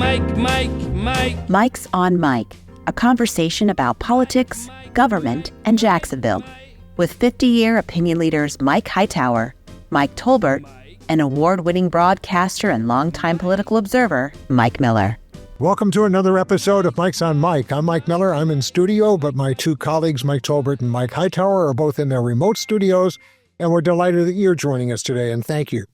Mike's on Mike, a conversation about politics, government, and Jacksonville, with 50-year opinion leaders Mike Hightower, Mike Tolbert, and award-winning broadcaster and longtime political observer, Mike Miller. Welcome to another episode of Mike's on Mike. I'm Mike Miller. I'm in studio, but my two colleagues, Mike Tolbert and Mike Hightower, are both in their remote studios, and we're delighted that you're joining us today, and thank you.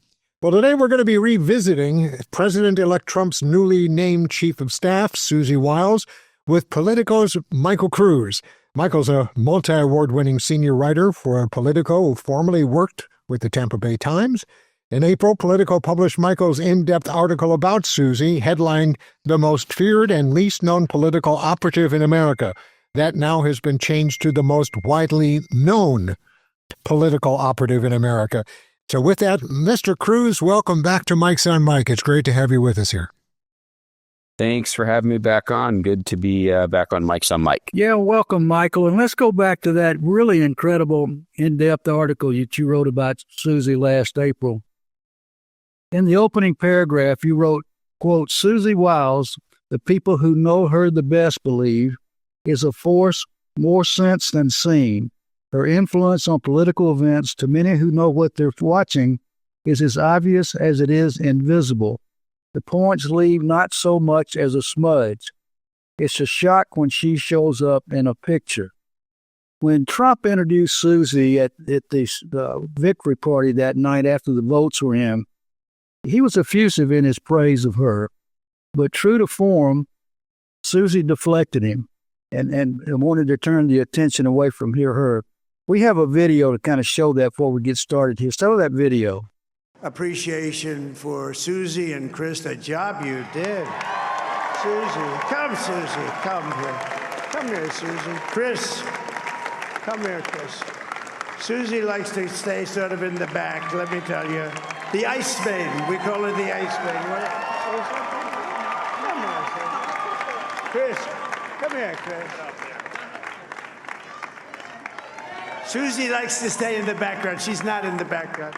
Well, today we're going to be revisiting President-elect Trump's newly named Chief of Staff, Susie Wiles, with Politico's Michael Kruse. Michael's a multi-award-winning senior writer for Politico who formerly worked with the Tampa Bay Times. In April, Politico published Michael's in-depth article about Susie, headlined "The Most Feared and Least Known Political Operative in America." That now has been changed to "The Most Widely Known Political Operative in America." So with that, Mr. Kruse, welcome back to Mike's on Mike. It's great to have you with us here. Thanks for having me back on. Good to be back on Mike's on Mike. Yeah, welcome, Michael. And let's go back to that really incredible in-depth article that you wrote about Susie last April. In the opening paragraph, you wrote, quote, "Susie Wiles, the people who know her the best believe, is a force more sensed than seen. Her influence on political events, to many who know what they're watching, is as obvious as it is invisible. The points leave not so much as a smudge. It's a shock when she shows up in a picture." When Trump introduced Susie at the victory party that night after the votes were in, he was effusive in his praise of her. But true to form, Susie deflected him and wanted to turn the attention away from her. We have a video to kind of show that before we get started here. Show that video. Appreciation for Susie and Chris, the job you did. Susie, come here. Come here, Susie. Chris, come here, Chris. Susie likes to stay sort of in the back, let me tell you. The Ice Maiden, we call her the Ice Maiden. Come here, Chris. Come here, Chris. Susie likes to stay in the background. She's not in the background.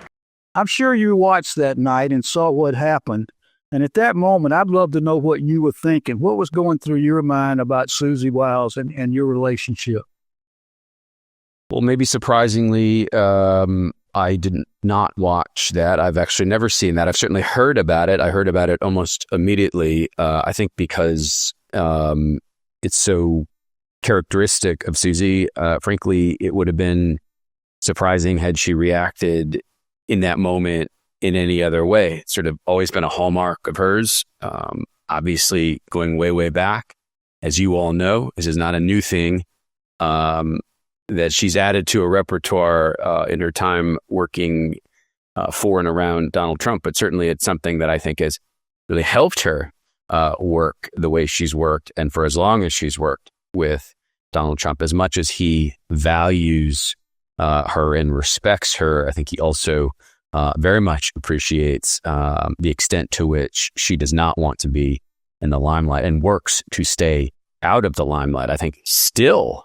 I'm sure you watched that night and saw what happened. And at that moment, I'd love to know what you were thinking. What was going through your mind about Susie Wiles and your relationship? Well, maybe surprisingly, I did not watch that. I've actually never seen that. I've certainly heard about it. I heard about it almost immediately, I think because it's so characteristic of Susie. Frankly, it would have been surprising had she reacted in that moment in any other way. It's sort of always been a hallmark of hers. Obviously, going way, way back, as you all know, this is not a new thing that she's added to a repertoire in her time working for and around Donald Trump. But certainly it's something that I think has really helped her work the way she's worked and for as long as she's worked with Donald Trump. As much as he values her and respects her, I think he also very much appreciates the extent to which she does not want to be in the limelight and works to stay out of the limelight. I think still,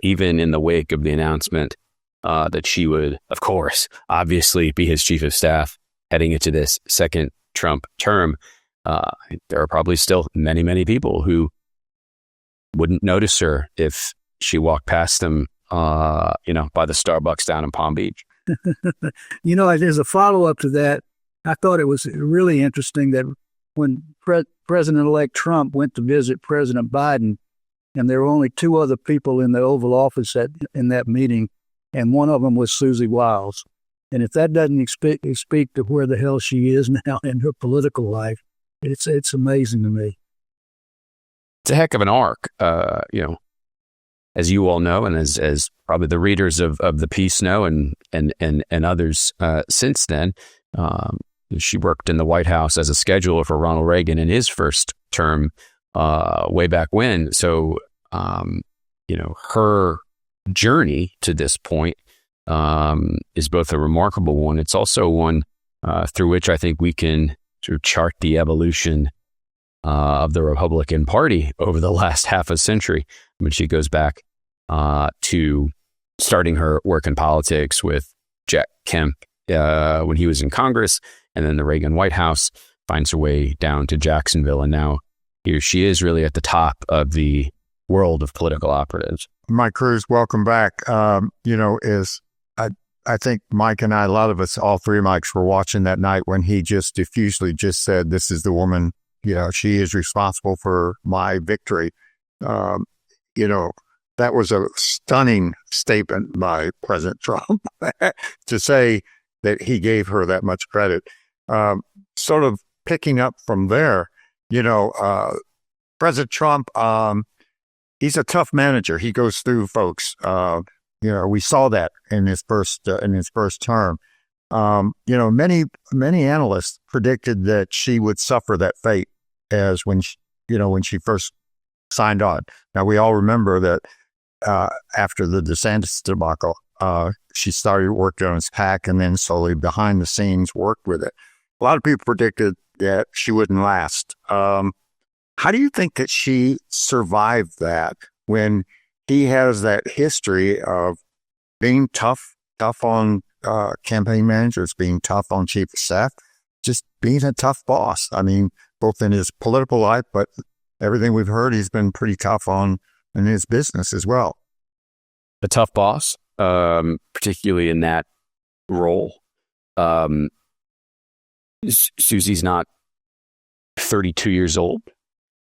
even in the wake of the announcement that she would, of course, obviously be his chief of staff heading into this second Trump term, there are probably still many, many people who wouldn't notice her if she walked past them, by the Starbucks down in Palm Beach. There's a follow-up to that. I thought it was really interesting that when President-elect Trump went to visit President Biden, and there were only two other people in the Oval Office in that meeting, and one of them was Susie Wiles. And if that doesn't speak to where the hell she is now in her political life, it's amazing to me. It's a heck of an arc, as you all know, and as probably the readers of the piece know, and others since then. She worked in the White House as a scheduler for Ronald Reagan in his first term way back when. So, her journey to this point is both a remarkable one. It's also one through which I think we can sort of chart the evolution of the Republican Party over the last half a century. I mean, she goes back to starting her work in politics with Jack Kemp when he was in Congress, and then the Reagan White House, finds her way down to Jacksonville, and now here she is, really at the top of the world of political operatives. Mike Kruse, welcome back. I think Mike and I, a lot of us, all three Mikes, were watching that night when he just diffusely just said, "This is the woman, she is responsible for my victory." That was a stunning statement by President Trump to say that he gave her that much credit. Sort of picking up from there, President Trump, he's a tough manager. He goes through folks. We saw that in his first term. Many analysts predicted that she would suffer that fate as when she first signed on. Now we all remember that after the DeSantis debacle, she started working on his PAC and then slowly behind the scenes worked with it. A lot of people predicted that she wouldn't last. How do you think that she survived that when he has that history of being tough on campaign managers, being tough on chief of staff, just being a tough boss? I mean, both in his political life, but everything we've heard, he's been pretty tough in his business as well. A tough boss, particularly in that role. Susie's not 32 years old.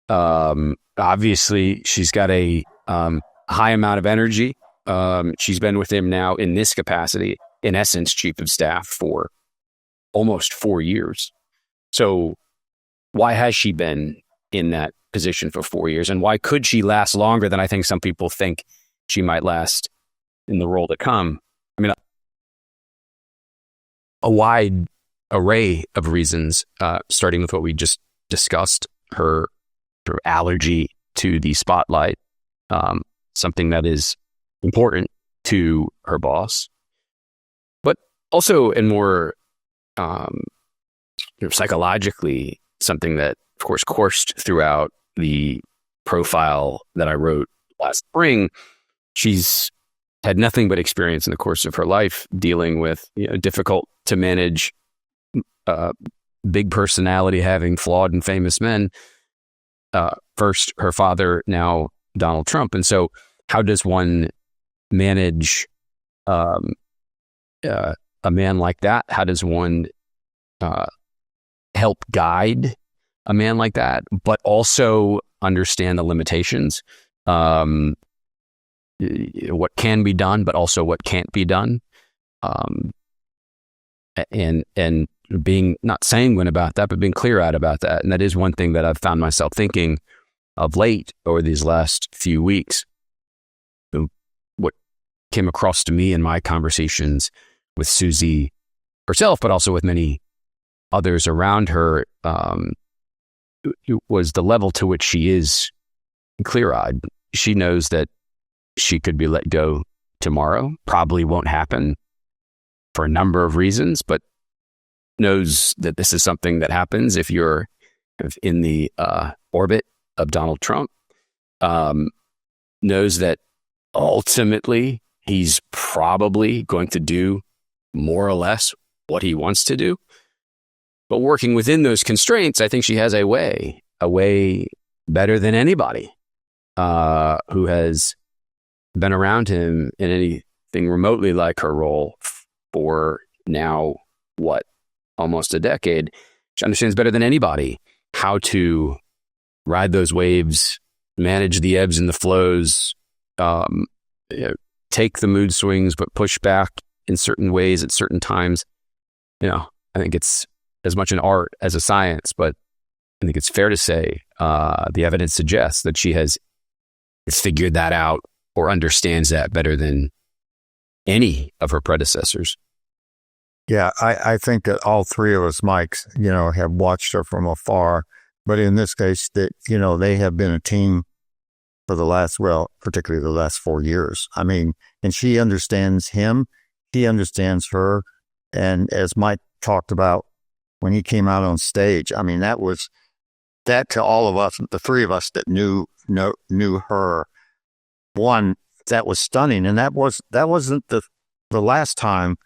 Obviously, she's got a high amount of energy. She's been with him now in this capacity, in essence, chief of staff for almost 4 years. So why has she been in that position for 4 years? And why could she last longer than I think some people think she might last in the role to come? I mean, a wide array of reasons, starting with what we just discussed, her allergy to the spotlight, something that is important to her boss, but also, and more psychologically, something that, of course, coursed throughout the profile that I wrote last spring. She's had nothing but experience in the course of her life dealing with difficult to manage, big personality having flawed and famous men. First her father, now Donald Trump. And so how does one manage a man like that? How does one help guide a man like that, but also understand the limitations, what can be done, but also what can't be done, and being not sanguine about that, but being clear-eyed about that. And that is one thing that I've found myself thinking of late over these last few weeks. What came across to me in my conversations with Susie herself, but also with many others around her, was the level to which she is clear-eyed. She knows that she could be let go tomorrow. Probably won't happen for a number of reasons, but knows that this is something that happens if you're in the orbit of Donald Trump. Knows that ultimately he's probably going to do more or less what he wants to do. But working within those constraints, I think she has a way better than anybody who has been around him in anything remotely like her role for now, almost a decade. She understands better than anybody how to ride those waves, manage the ebbs and the flows, take the mood swings, but push back in certain ways at certain times. I think it's as much an art as a science, but I think it's fair to say the evidence suggests that she has figured that out or understands that better than any of her predecessors. Yeah, I think that all three of us, Mikes, have watched her from afar. But in this case, that they have been a team for particularly the last 4 years. I mean, and she understands him, he understands her. And as Mike talked about when he came out on stage, I mean, that to all of us, the three of us that knew her, one, that was stunning. And that wasn't the last time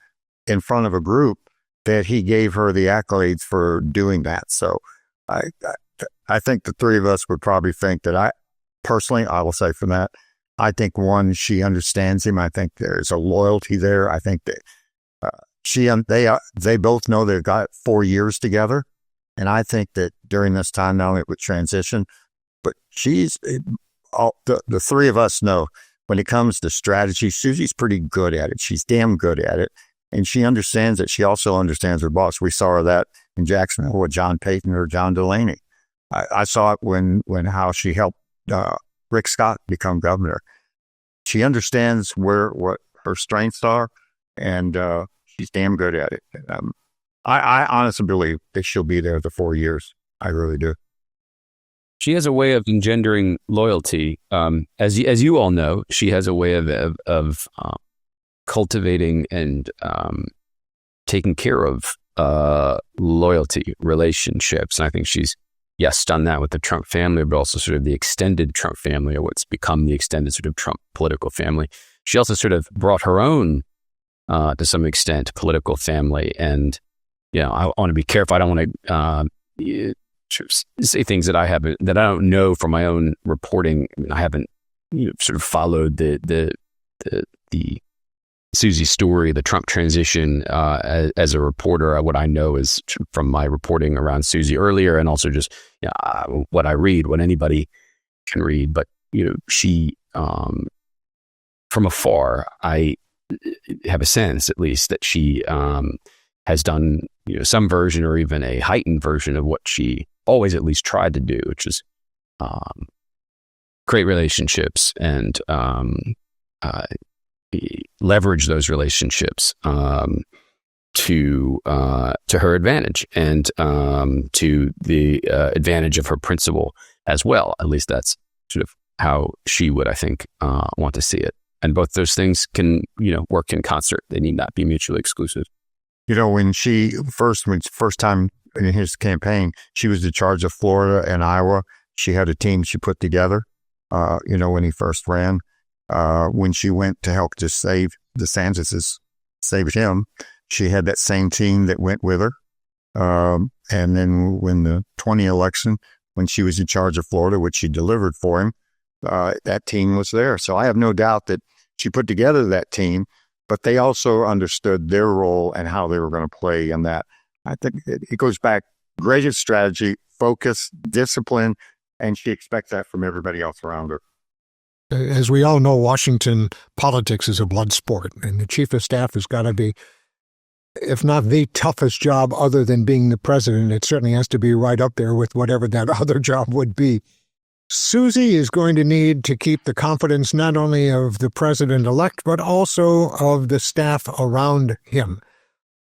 in front of a group that he gave her the accolades for doing that. So I think the three of us would probably think that I will say for that, I think one, she understands him. I think there's a loyalty there. I think that they both know they've got 4 years together. And I think that during this time, not only with transition, but the three of us know when it comes to strategy, Susie's pretty good at it. She's damn good at it. And she understands it. She also understands her boss. We saw her that in Jacksonville with John Payton or John Delaney. I saw it when how she helped Rick Scott become governor. She understands what her strengths are, and she's damn good at it. I honestly believe that she'll be there the 4 years. I really do. She has a way of engendering loyalty. As you all know, she has a way of cultivating and taking care of loyalty relationships. And I think she's, yes, done that with the Trump family, but also sort of the extended Trump family, or what's become the extended sort of Trump political family. She also sort of brought her own, to some extent, political family. And, I want to be careful. I don't want to say things that I don't know from my own reporting. I mean, I haven't sort of followed the Susie story, the Trump transition, as a reporter. What I know is from my reporting around Susie earlier, and also just what I read, what anybody can read. But she, from afar, I have a sense, at least, that she has done some version or even a heightened version of what she always at least tried to do, which is create relationships and leverage those relationships to her advantage and to the advantage of her principal as well. At least that's sort of how she would, I think, want to see it. And both those things can, work in concert. They need not be mutually exclusive. When first time in his campaign, she was in charge of Florida and Iowa. She had a team she put together, when he first ran. When she went to help just save save him, she had that same team that went with her. And then when the 20 election, when she was in charge of Florida, which she delivered for him, that team was there. So I have no doubt that she put together that team, but they also understood their role and how they were going to play in that. I think it goes back, great strategy, focus, discipline, and she expects that from everybody else around her. As we all know, Washington politics is a blood sport, and the chief of staff has got to be, if not the toughest job other than being the president, it certainly has to be right up there with whatever that other job would be. Susie is going to need to keep the confidence not only of the president-elect, but also of the staff around him.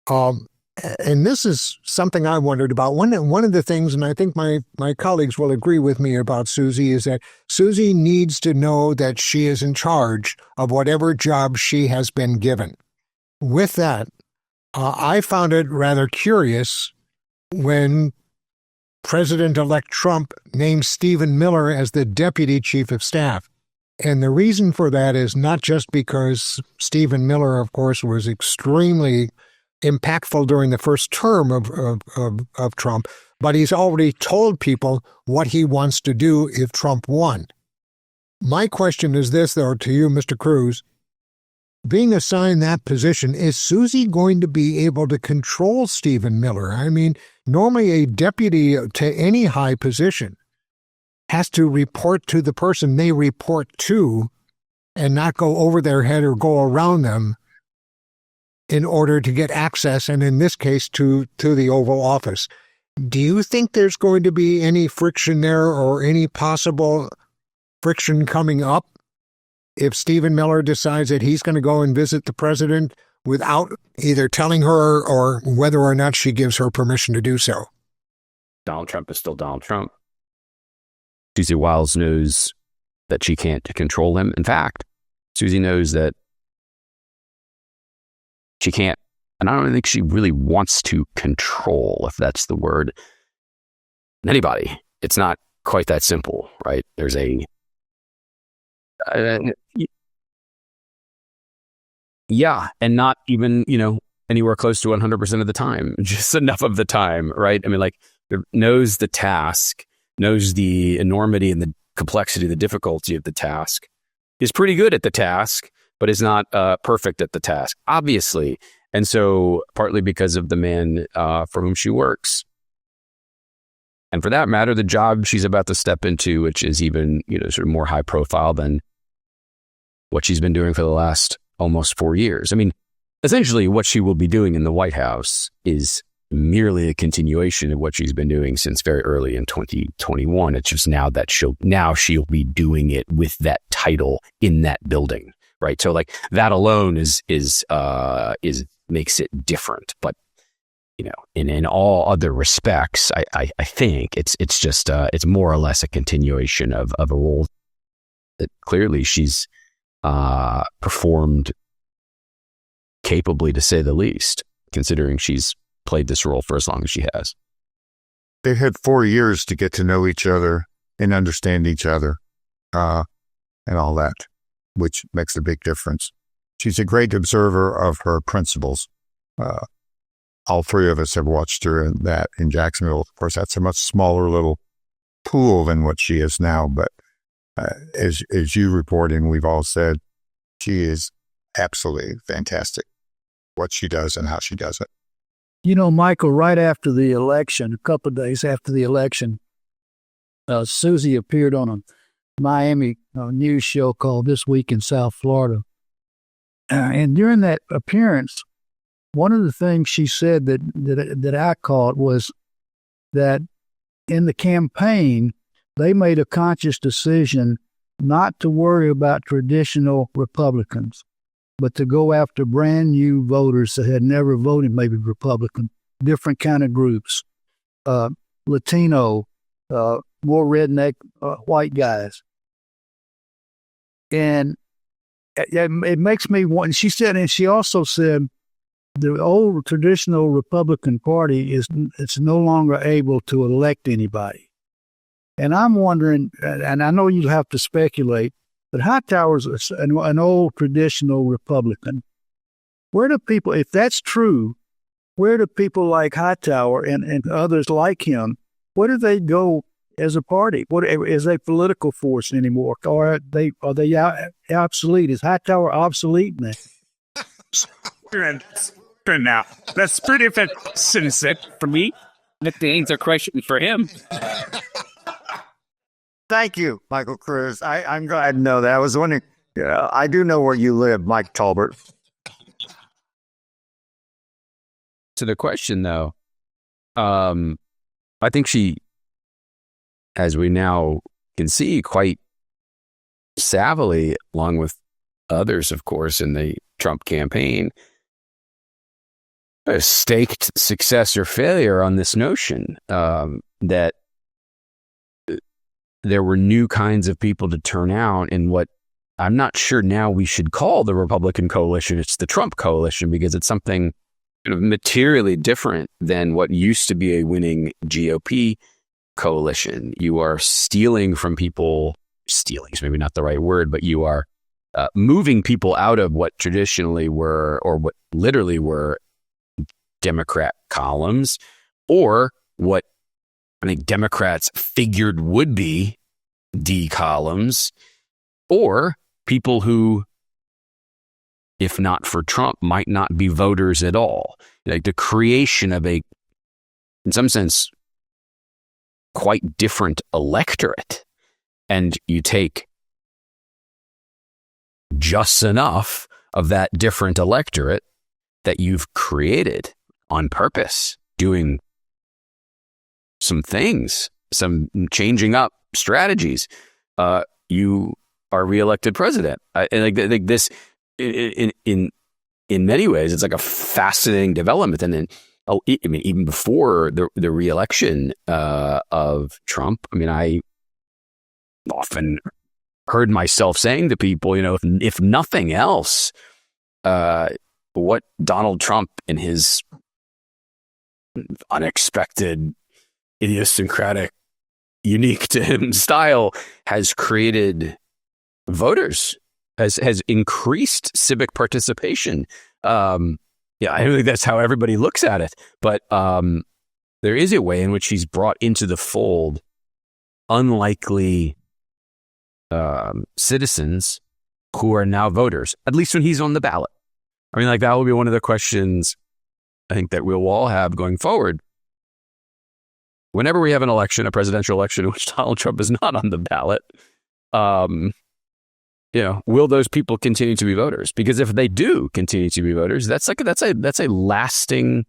And this is something I wondered about. One of the things, and I think my colleagues will agree with me about Susie, is that Susie needs to know that she is in charge of whatever job she has been given. With that, I found it rather curious when President-elect Trump named Stephen Miller as the deputy chief of staff. And the reason for that is not just because Stephen Miller, of course, was extremely impactful during the first term of Trump, but he's already told people what he wants to do if Trump won. My question is this, though, to you, Mr. Kruse. Being assigned that position, is Susie going to be able to control Stephen Miller? I mean, normally a deputy to any high position has to report to the person they report to and not go over their head or go around them in order to get access, and in this case, to the Oval Office. Do you think there's going to be any friction there or any possible friction coming up if Stephen Miller decides that he's going to go and visit the president without either telling her or whether or not she gives her permission to do so? Donald Trump is still Donald Trump. Susie Wiles knows that she can't control him. In fact, Susie knows that she can't, and I don't think she really wants to control, if that's the word, anybody. It's not quite that simple, right? There's and not even, anywhere close to 100% of the time, just enough of the time, right? I mean, like, knows the task, knows the enormity and the complexity, the difficulty of the task, is pretty good at the task, but is not perfect at the task, obviously. And so partly because of the man for whom she works. And for that matter, the job she's about to step into, which is even, sort of more high profile than what she's been doing for the last almost 4 years. I mean, essentially what she will be doing in the White House is merely a continuation of what she's been doing since very early in 2021. It's just now that she'll be doing it with that title in that building, right? So like that alone is makes it different. But in all other respects, I think it's just it's more or less a continuation of a role that clearly she's performed capably, to say the least, considering she's played this role for as long as she has. They had 4 years to get to know each other and understand each other and all that, which makes a big difference. She's a great observer of her principles. All three of us have watched her in Jacksonville. Of course, that's a much smaller little pool than what she is now. But as you report and we've all said, she is absolutely fantastic, what she does and how she does it. Michael, right after the election, a couple of days after the election, Susie appeared on a Miami news show called This Week in South Florida. And during that appearance, one of the things she said that I caught was that in the campaign, they made a conscious decision not to worry about traditional Republicans, but to go after brand new voters that had never voted maybe Republican, different kind of groups, Latino, more redneck white guys. And it makes me want, she said, and she also said, the old traditional Republican Party it's no longer able to elect anybody. And I'm wondering, and I know you'll have to speculate, but Hightower's an old traditional Republican. Where do people, if that's true, where do people like Hightower and others like him, where do they go as a party? What is a political force anymore? Or are they obsolete? Is Hightower obsolete now? Now, that's pretty sincere for me. That the answer question for him. Thank you, Michael Kruse. I'm glad to know that. I was wondering, I do know where you live, Mike Tolbert. To the question, though, I think she, as we now can see, quite savvily, along with others, of course, in the Trump campaign, staked success or failure on this notion that there were new kinds of people to turn out in what I'm not sure now we should call the Republican coalition. It's the Trump coalition, because it's something materially different than what used to be a winning GOP coalition. You are stealing from people. Stealing is maybe not the right word, but you are moving people out of what traditionally were, or what literally were, Democrat columns, or what I think Democrats figured would be D columns, or people who, if not for Trump, might not be voters at all. Like the creation of a, in some sense, quite different electorate. And you take just enough of that different electorate that you've created on purpose, doing some things, some changing up strategies. You are reelected president. And like this, in many ways, it's like a fascinating development. And then, even before the reelection of Trump, I often heard myself saying to people, if nothing else, what Donald Trump in his unexpected, idiosyncratic, unique to him style has created voters, has increased civic participation, Yeah, I don't think that's how everybody looks at it. But there is a way in which he's brought into the fold unlikely citizens who are now voters, at least when he's on the ballot. I mean, like, that will be one of the questions I think that we'll all have going forward. Whenever we have an election, a presidential election in which Donald Trump is not on the ballot, will those people continue to be voters? Because if they do continue to be voters, that's a lasting,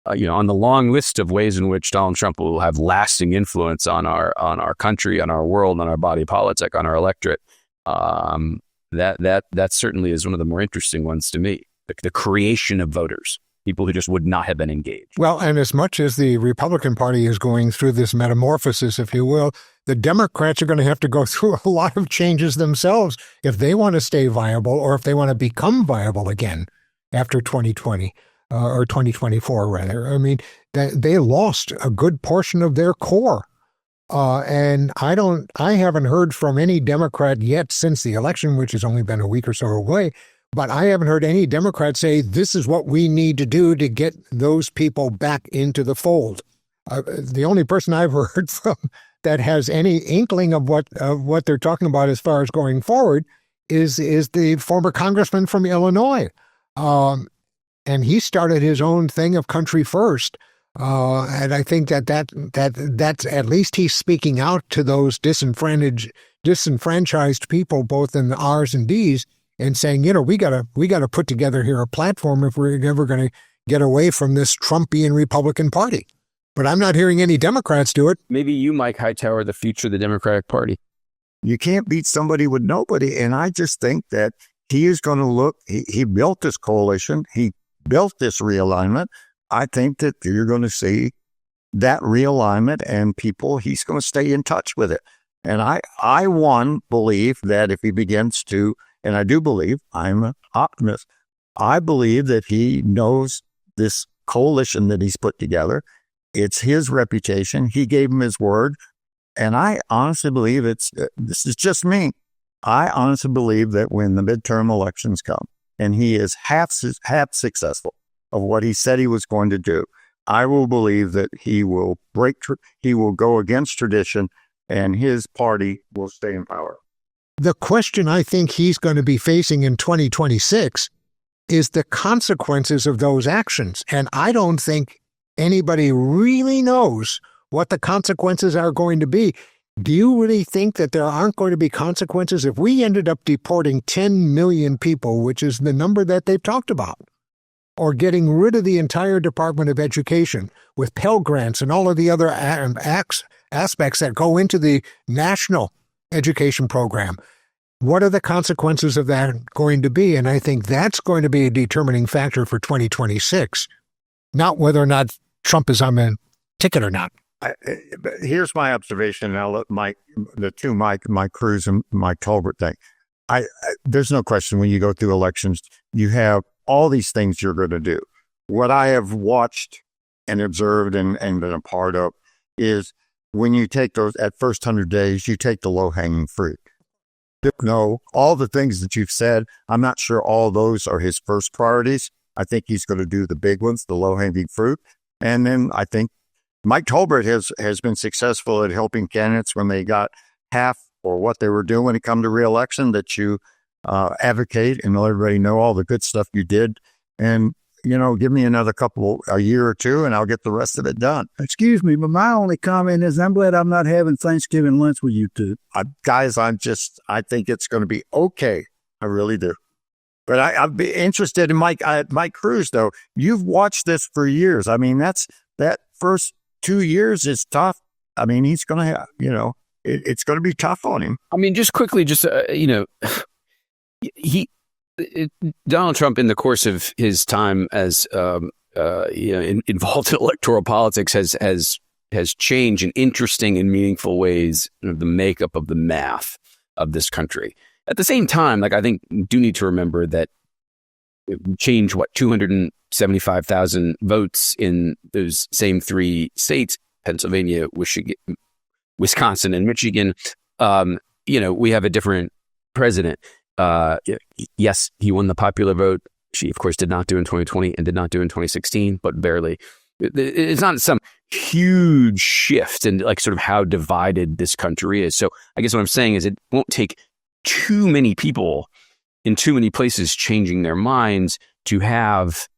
on the long list of ways in which Donald Trump will have lasting influence on our country, on our world, on our body politic, on our electorate. That certainly is one of the more interesting ones to me. The creation of voters, people who just would not have been engaged. Well, and as much as the Republican Party is going through this metamorphosis, if you will, the Democrats are going to have to go through a lot of changes themselves if they want to stay viable or if they want to become viable again after 2020 or 2024, rather. I mean, they lost a good portion of their core. And I haven't heard from any Democrat yet since the election, which has only been a week or so away, but I haven't heard any Democrat say this is what we need to do to get those people back into the fold. The only person I've heard from that has any inkling of what they're talking about as far as going forward is the former congressman from Illinois. And he started his own thing of country first. And I think that's at least he's speaking out to those disenfranchised people, both in the R's and D's, and saying, we gotta put together here a platform if we're ever going to get away from this Trumpian Republican Party. But I'm not hearing any Democrats do it. Maybe you, Mike Hightower, the future of the Democratic Party. You can't beat somebody with nobody. And I just think that he is going to look, he built this coalition. He built this realignment. I think that you're going to see that realignment and people, he's going to stay in touch with it. And I believe that if he begins to, and I do believe, I'm an optimist, I believe that he knows this coalition that he's put together. It's his reputation. He gave him his word. And I honestly believe this is just me. I honestly believe that when the midterm elections come and he is half successful of what he said he was going to do, I will believe that he will he will go against tradition and his party will stay in power. The question I think he's going to be facing in 2026 is the consequences of those actions. And I don't think anybody really knows what the consequences are going to be. Do you really think that there aren't going to be consequences if we ended up deporting 10 million people, which is the number that they've talked about, or getting rid of the entire Department of Education with Pell Grants and all of the other aspects that go into the national education program? What are the consequences of that going to be? And I think that's going to be a determining factor for 2026, not whether or not Trump is on the ticket or not. Here's my observation, and I'll let Mike Kruse and Mike Tolbert think. There's no question when you go through elections, you have all these things you're going to do. What I have watched and observed and been a part of is when you take those, at first 100 days, you take the low-hanging fruit. No, all the things that you've said, I'm not sure all those are his first priorities. I think he's going to do the big ones, the low-hanging fruit. And then I think Mike Tolbert has been successful at helping candidates when they got half or what they were doing when it come to re-election, that you advocate and let everybody know all the good stuff you did. And, give me a year or two, and I'll get the rest of it done. Excuse me, but my only comment is I'm glad I'm not having Thanksgiving lunch with you two. Guys, I think it's going to be okay. I really do. But I'd be interested in Mike Kruse, though. You've watched this for years. I mean, that first 2 years is tough. I mean, he's going to have, it's going to be tough on him. I mean, just quickly, Donald Trump, in the course of his time as involved in electoral politics, has changed in interesting and meaningful ways the makeup of the math of this country. At the same time, I think we do need to remember that it changed 275,000 votes in those same three states, Pennsylvania, Wisconsin, and Michigan. We have a different president. Yes, he won the popular vote she, of course, did not do in 2020 and did not do in 2016, but barely. It's not some huge shift in like sort of how divided this country is. So I guess what I'm saying is it won't take too many people in too many places changing their minds to have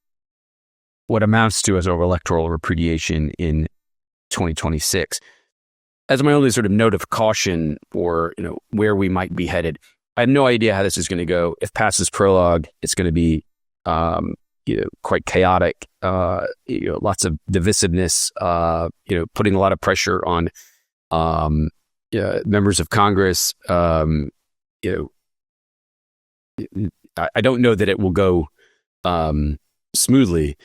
what amounts to as electoral repudiation in 2026. As my only sort of note of caution for, where we might be headed, I have no idea how this is going to go. If past this prologue, it's going to be quite chaotic. Lots of divisiveness. Putting a lot of pressure on members of Congress. I don't know that it will go smoothly.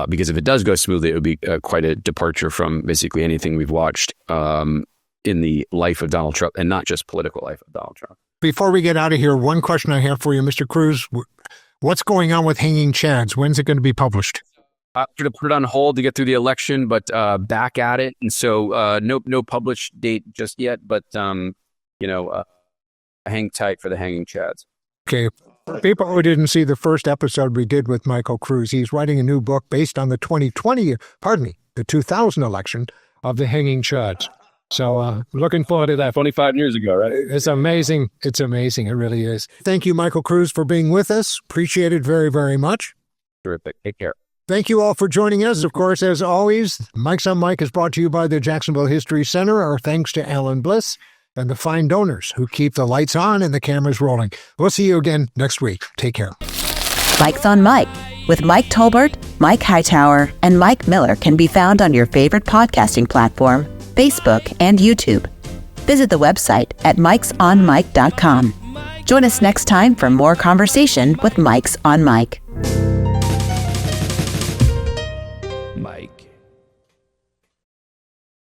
Because if it does go smoothly, it would be quite a departure from basically anything we've watched in the life of Donald Trump, and not just political life of Donald Trump. Before we get out of here, one question I have for you, Mr. Kruse. What's going on with Hanging Chads? When's it going to be published? I'm going to put it on hold to get through the election, but back at it. And so no published date just yet, but hang tight for the Hanging Chads. Okay. For people who didn't see the first episode we did with Michael Kruse, he's writing a new book based on the 2000 election of the Hanging Chads. So looking forward to that. 25 years ago, right? It's amazing. It's amazing. It really is. Thank you, Michael Kruse, for being with us. Appreciate it very, very much. Terrific. Take care. Thank you all for joining us. Of course, as always, Mike's on Mike is brought to you by the Jacksonville History Center. Our thanks to Alan Bliss and the fine donors who keep the lights on and the cameras rolling. We'll see you again next week. Take care. Mike's on Mike with Mike Tolbert, Mike Hightower, and Mike Miller can be found on your favorite podcasting platform, Facebook, and YouTube. Visit the website at mikesonmike.com. Join us next time for more conversation with Mike's on Mike.